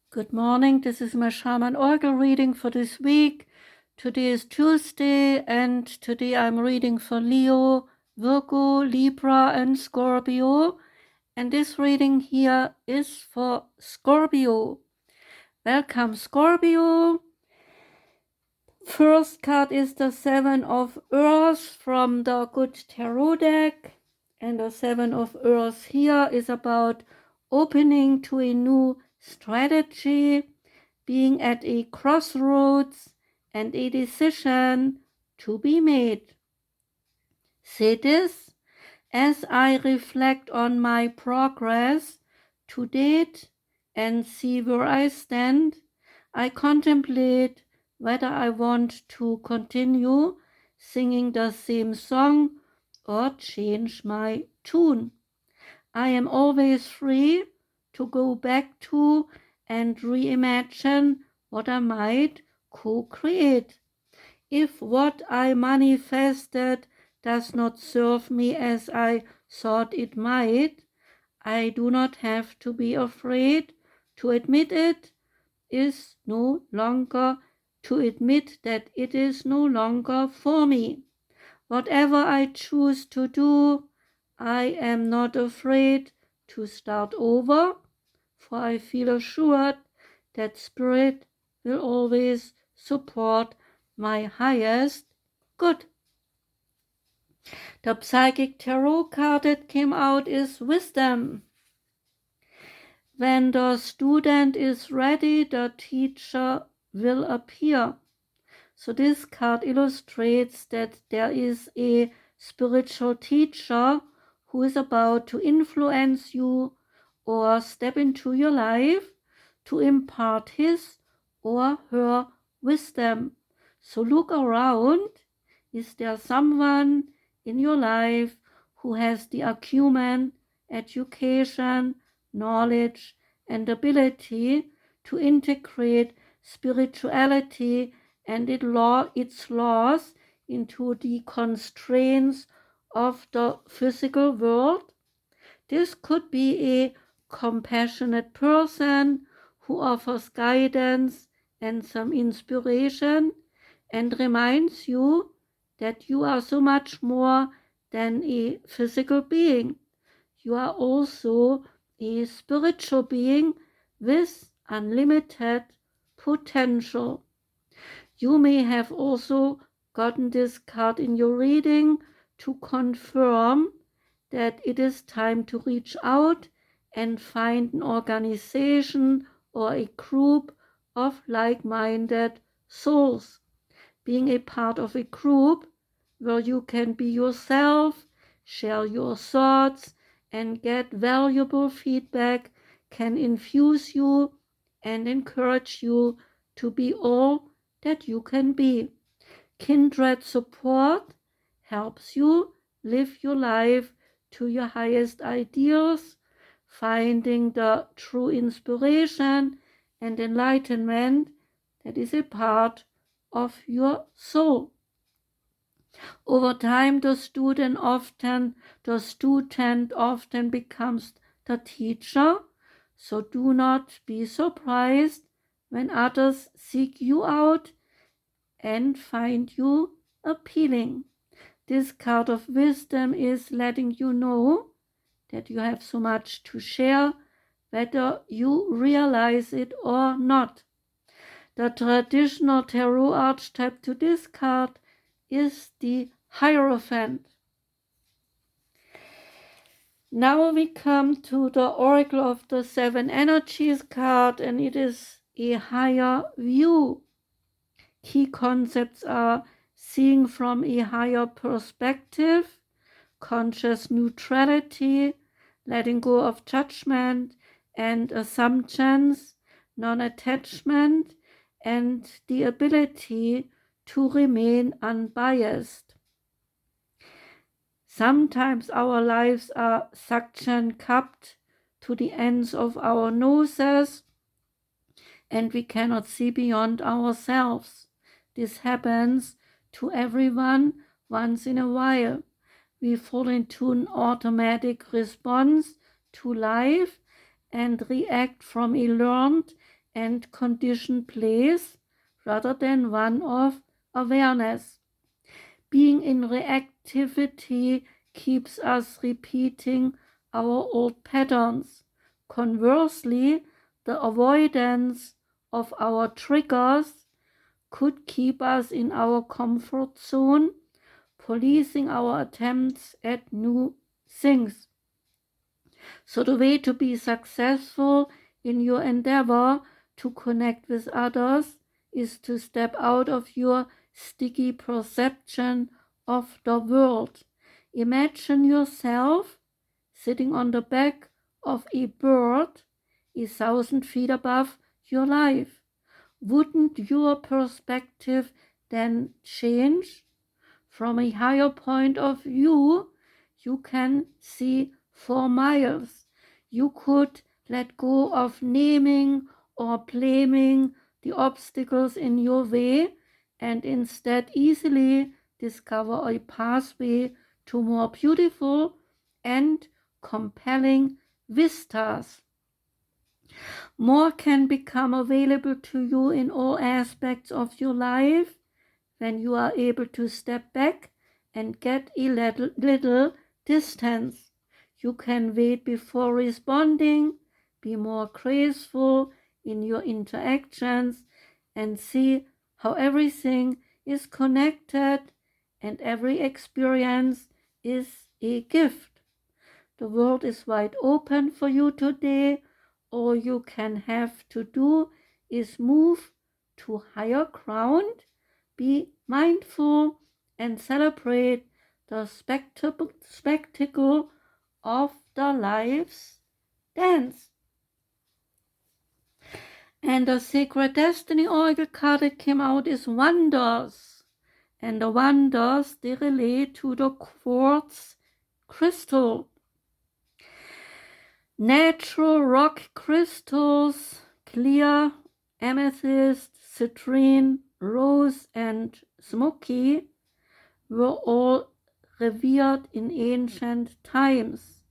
Good morning, this is my Shaman Oracle reading for this week. Today is Tuesday, and today I'm reading for Leo, Virgo, Libra, and Scorpio. And this reading here is for Scorpio. Welcome, Scorpio. First card is the Seven of Earth from the Good Tarot deck. And the Seven of Earth here is about opening to a new strategy, being at a crossroads, and a decision to be made. Say this: as I reflect on my progress to date and see where I stand, I contemplate whether I want to continue singing the same song or change my tune. I am always free to go back to and reimagine what I might co-create. If what I manifested does not serve me as I thought it might, I do not have to be afraid to admit it is no longer to admit that it is no longer for me. Whatever I choose to do, I am not afraid to start over, for I feel assured that Spirit will always support my highest good. The Psychic Tarot card that came out is Wisdom. When the student is ready, the teacher will appear. So this card illustrates that there is a spiritual teacher who is about to influence you or step into your life to impart his or her wisdom. So look around. Is there someone in your life who has the acumen, education, knowledge, and ability to integrate spirituality and its laws into the constraints of the physical world? This could be a compassionate person who offers guidance and some inspiration and reminds you that you are so much more than a physical being. You are also a spiritual being with unlimited potential. You may have also gotten this card in your reading to confirm that it is time to reach out and find an organization or a group of like-minded souls. Being a part of a group where you can be yourself, share your thoughts, and get valuable feedback can infuse you and encourage you to be all that you can be. Kindred support helps you live your life to your highest ideals, finding the true inspiration and enlightenment that is a part of your soul. Over time, the student often becomes the teacher, so do not be surprised when others seek you out and find you appealing. This card of wisdom is letting you know that you have so much to share, whether you realize it or not. The traditional tarot archetype to this card is the Hierophant. Now we come to the Oracle of the Seven Energies card, and it is a higher view. Key concepts are seeing from a higher perspective, conscious neutrality, letting go of judgment and assumptions, non-attachment, and the ability to remain unbiased. Sometimes our lives are suction cupped to the ends of our noses and we cannot see beyond ourselves. This happens to everyone once in a while. We fall into an automatic response to life and react from a learned and conditioned place rather than one of awareness. Being in reactivity keeps us repeating our old patterns. Conversely, the avoidance of our triggers could keep us in our comfort zone, policing our attempts at new things. So the way to be successful in your endeavor to connect with others is to step out of your sticky perception of the world. Imagine yourself sitting on the back of a bird 1,000 feet above your life. Wouldn't your perspective then change? From a higher point of view, you can see for miles. You could let go of naming or blaming the obstacles in your way and instead easily discover a pathway to more beautiful and compelling vistas. More can become available to you in all aspects of your life when you are able to step back and get a little distance. You can wait before responding, be more graceful in your interactions, and see how everything is connected and every experience is a gift. The world is wide open for you today. All you can have to do is move to higher ground, be mindful, and celebrate the spectacle of the life's dance. And the Sacred Destiny Oracle card that came out is Wonders. And the wonders, they relate to the quartz crystal. Natural rock crystals, clear, amethyst, citrine, rose, and smoky, were all revered in ancient times.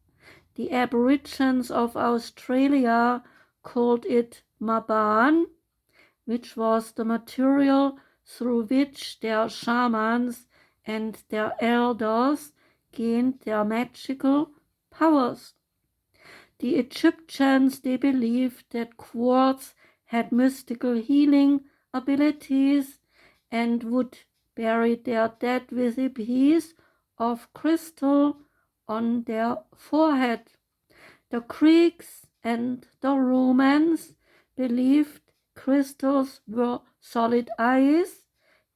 The Aborigines of Australia called it maban, which was the material through which their shamans and their elders gained their magical powers. The Egyptians, they believed that quartz had mystical healing abilities and would bury their dead with a piece of crystal on their forehead. The Greeks and the Romans believed crystals were solid ice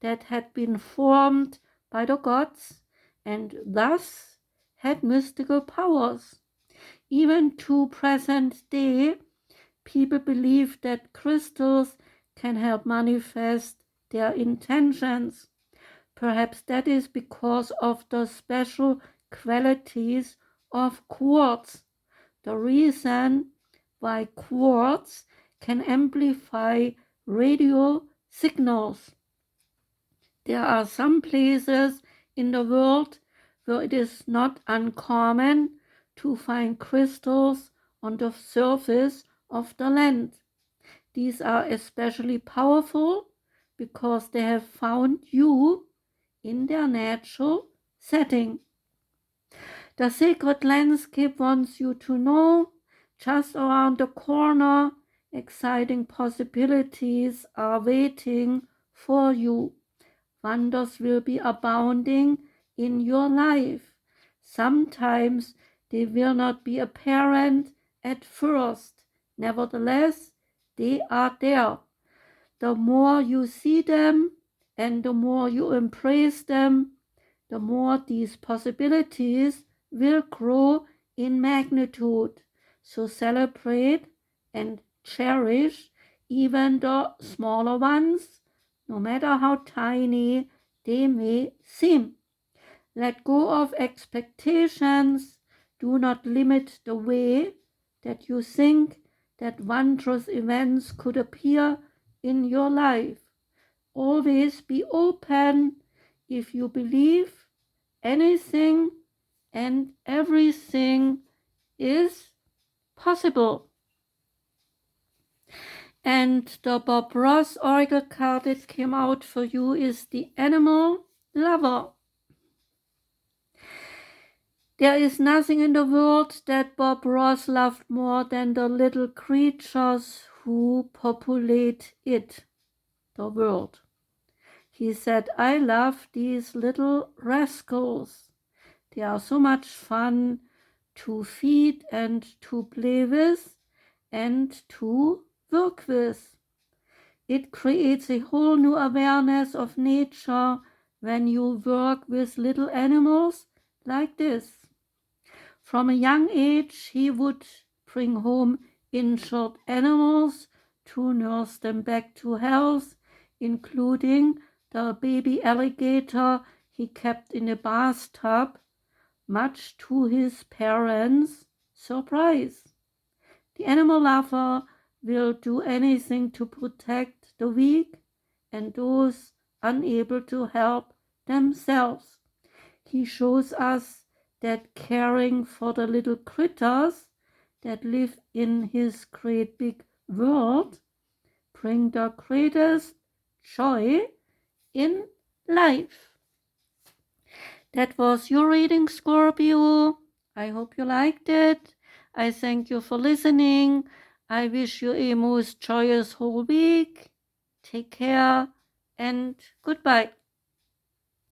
that had been formed by the gods and thus had mystical powers. Even to present day, people believe that crystals can help manifest their intentions. Perhaps that is because of the special qualities of quartz. The reason why quartz can amplify radio signals. There are some places in the world where it is not uncommon to find crystals on the surface of the land. These are especially powerful because they have found you in their natural setting. The sacred landscape wants you to know just around the corner, exciting possibilities are waiting for you. Wonders will be abounding in your life. Sometimes they will not be apparent at first. Nevertheless, they are there. The more you see them and the more you embrace them, the more these possibilities will grow in magnitude. So celebrate and cherish even the smaller ones, no matter how tiny they may seem. Let go of expectations. Do not limit the way that you think that wondrous events could appear in your life. Always be open. If you believe, anything and everything is possible. And the Bob Ross oracle card that came out for you is the Animal Lover. There is nothing in the world that Bob Ross loved more than the little creatures who populate it, the world. He said, I love these little rascals. They are so much fun to feed and to play with and to work with. It creates a whole new awareness of nature when you work with little animals like this. From a young age, he would bring home injured animals to nurse them back to health, including the baby alligator he kept in a bathtub, much to his parents' surprise. The animal lover will do anything to protect the weak and those unable to help themselves. He shows us that caring for the little critters that live in his great big world bring the greatest joy in life. That was your reading, Scorpio. I hope you liked it. I thank you for listening. I wish you a most joyous whole week. Take care and goodbye.